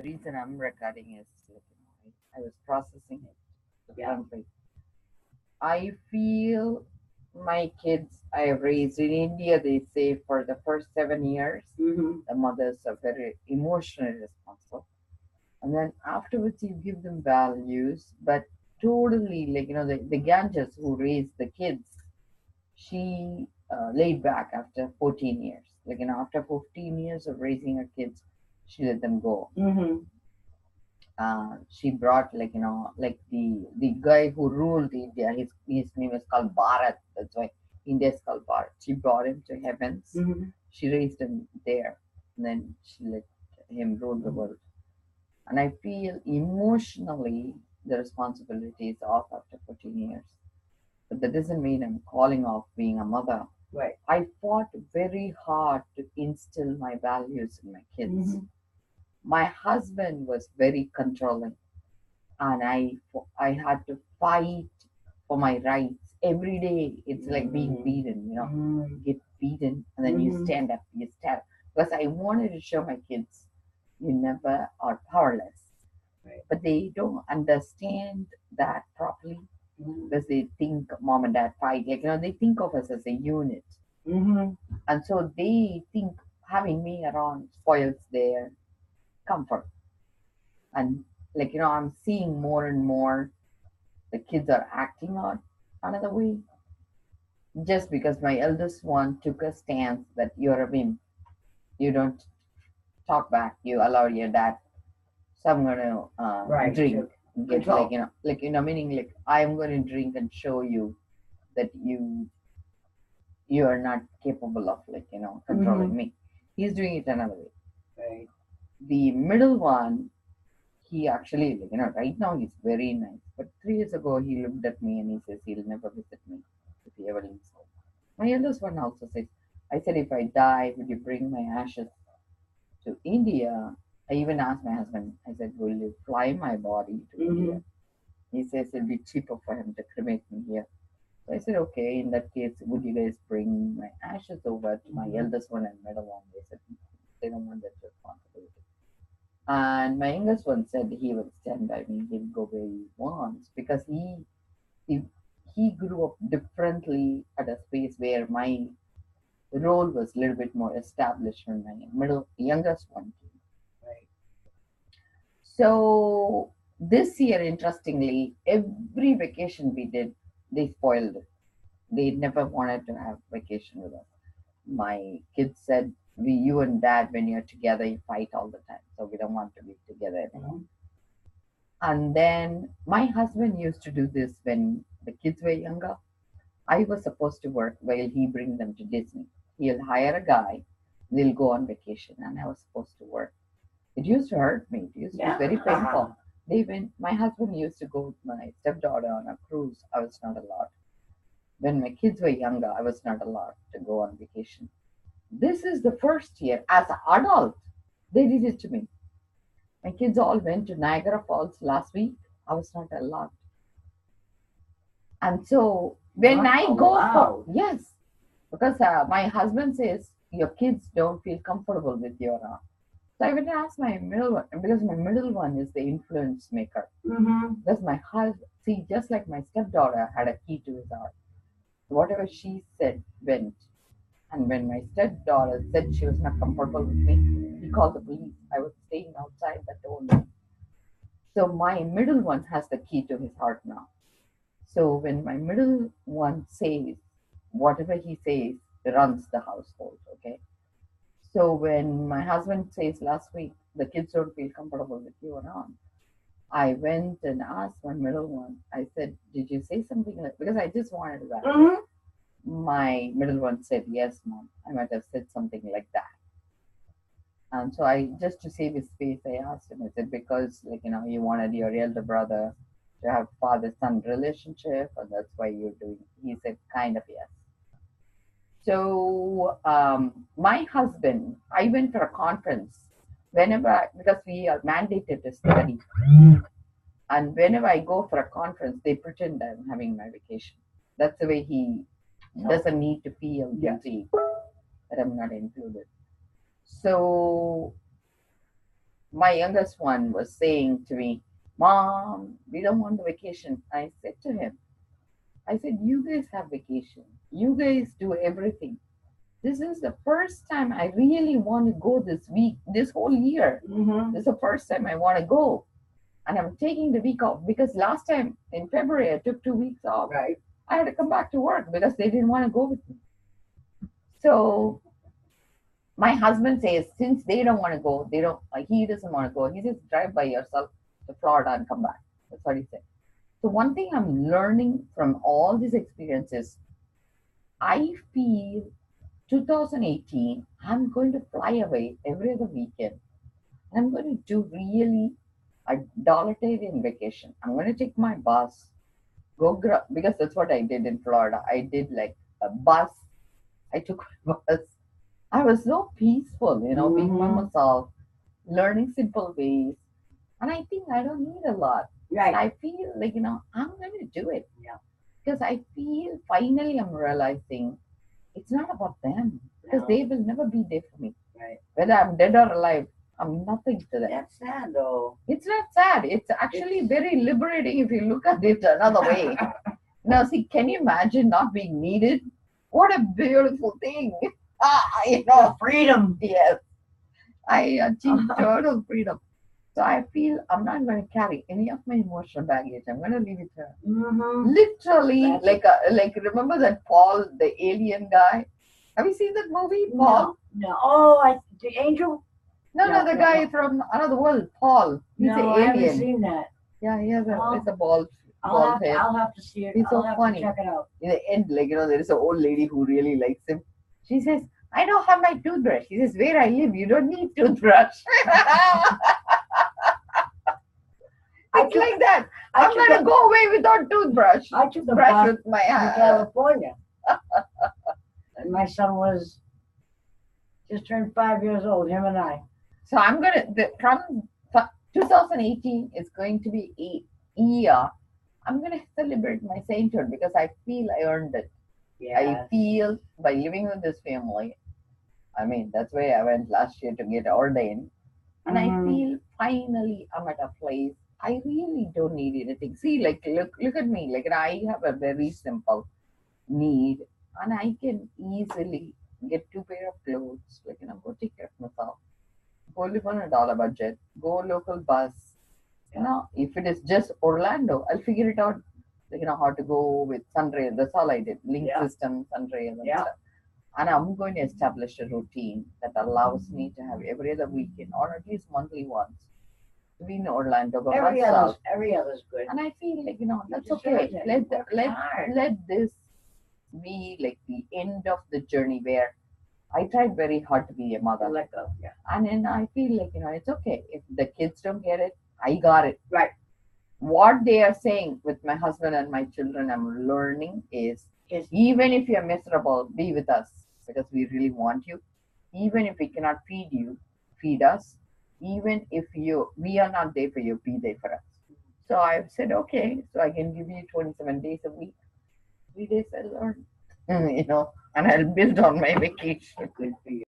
The reason I'm recording is, I was processing it differently. I feel my kids I raised in India, they say for the first 7 years, the mothers are very emotionally responsible. And then afterwards, you give them values, but totally, the Ganges who raised the kids, she laid back after 14 years. After 15 years of raising her kids, she let them go. She brought the guy who ruled India. His name is called Bharat. That's why India is called Bharat. She brought him to heavens. She raised him there, and then she let him rule the world. And I feel emotionally the responsibility is off after 14 years. But that doesn't mean I'm calling off being a mother. Right. I fought very hard to instill my values in my kids. My husband was very controlling, and I had to fight for my rights every day. It's like being beaten, You get beaten, and then you stand up. You stand up. Because I wanted to show my kids you never are powerless. Right. But they don't understand that properly because they think mom and dad fight. They think of us as a unit. And so they think having me around spoils their comfort. And I'm seeing more and more the kids are acting out another way just because my eldest one took a stance that you're a wimp. You don't talk back. You allow your dad. So I'm going to Right. drink. Get Control. meaning I'm going to drink and show you that you are not capable of controlling me. He's doing it another way. Right. The middle one, he actually right now he's very nice. But 3 years ago he looked at me and he says he'll never visit me if he ever leaves home. My eldest one also says, I said if I die, would you bring my ashes to India? I even asked my husband, I said, will you fly my body to India? He says it'll be cheaper for him to cremate me here. So I said, okay, in that case, would you guys bring my ashes over to my eldest one and middle one? They said, they don't want that responsibility. And my youngest one said he would stand by me, he'll go where he wants because he, he grew up differently at a space where my role was a little bit more established when my youngest one came. Right. So this year, interestingly, every vacation we did, they spoiled it. They never wanted to have vacation with us. My kids said, "We, you and Dad, when you're together, you fight all the time, so we don't want to be together anymore." And then my husband used to do this when the kids were younger. I was supposed to work while he bring them to Disney. He'll hire a guy, they'll go on vacation, and I was supposed to work. It used to hurt me. It used to be very painful. My husband used to go with my stepdaughter on a cruise. I was not allowed. When my kids were younger, I was not allowed to go on vacation. This is the first year as an adult they did it to me. My kids all went to Niagara Falls last week. I was not allowed. And so when I go for, yes, because my husband says your kids don't feel comfortable with your so I would ask my middle one because my middle one is the influence maker. Because my husband, see, just like my stepdaughter had a key to his heart. Whatever she said went. And when my stepdaughter said she was not comfortable with me, he called the police. I was staying outside that only. So my middle one has the key to his heart now. So when my middle one says, whatever he says runs the household, okay? So when my husband says last week, the kids don't feel comfortable with you around, I went and asked my middle one. I said, did you say something like, because I just wanted to validate. My middle one said, yes, mom. I might have said something like that. And so I, just to save his face, I asked him, I said, because, you wanted your elder brother to have father-son relationship, and that's why you're doing it. He said, kind of, yes. So my husband, I went for a conference because we are mandated to study. And whenever I go for a conference, they pretend I'm having my vacation. That's the way he doesn't need to feel guilty that I'm not included. So my youngest one was saying to me, Mom, we don't want the vacation. I said to him, I said, you guys have vacation. You guys do everything. This is the first time I really want to go this week, this whole year. This is the first time I want to go. And I'm taking the week off because last time in February I took 2 weeks off. Right. I had to come back to work because they didn't want to go with me. So my husband says, since they don't want to go, they don't. He doesn't want to go. He says, drive by yourself to Florida and come back. That's what he said. So one thing I'm learning from all these experiences, I feel 2018, I'm going to fly away every other weekend. I'm going to do really a dollaritarian vacation. I'm going to take my bus, because that's what I did in Florida. I did like a bus. I took my bus. I was so peaceful, being by myself, learning simple ways. And I think I don't need a lot. Right. I feel like, I'm going to do it. Yeah. Because I feel finally I'm realizing it's not about them. Because No. they will never be there for me. Right. Whether I'm dead or alive, I'm nothing to them. That's sad though. It's not sad. It's actually very liberating if you look at it another way. Now, see, can you imagine not being needed? What a beautiful thing. The freedom. Yes, I achieved total freedom. So I feel I'm not going to carry any of my emotional baggage. I'm going to leave it there. Literally, like remember that Paul, the alien guy? Have you seen that movie, Paul? No. Oh, the angel? No, the guy from another world, Paul. He's an No, I haven't alien. seen that. Yeah, he has Oh. it's a bald head. I'll have to see it. He's so I'll have funny. to check it out. In the end, there is an old lady who really likes him. She says, I don't have my toothbrush. He says, where I live, you don't need toothbrush. It's like that. I'm going to go away without toothbrush. I took the brush bus with my to California. And my son was just turned 5 years old, him and I. So I'm going to, from 2018, it's going to be a year. I'm going to celebrate my sainthood because I feel I earned it. Yes. I feel by living with this family, that's why I went last year to get ordained. And I feel finally I'm at a place I really don't need anything. See, look at me. I have a very simple need and I can easily get 2 pair of clothes. Go take care of myself. Go live on a dollar budget. Go local bus. If it is just Orlando, I'll figure it out. How to go with Sunrail. That's all I did. Link system, Sunrail, and stuff. And I'm going to establish a routine that allows me to have every other weekend or at least monthly once to be in Orlando by myself. Every other's good. And I feel that's okay. Let this be like the end of the journey where I tried very hard to be a mother. Let go. Yeah. And then I feel it's okay. If the kids don't get it, I got it. Right. What they are saying with my husband and my children, I'm learning is even if you're miserable, be with us because we really want you. Even if we cannot feed you, feed us. Even if we are not there for you, be there for us. So I've said, okay, so I can give you 27 days a week. 3 days I learn, and I'll build on my vacation. Good for you.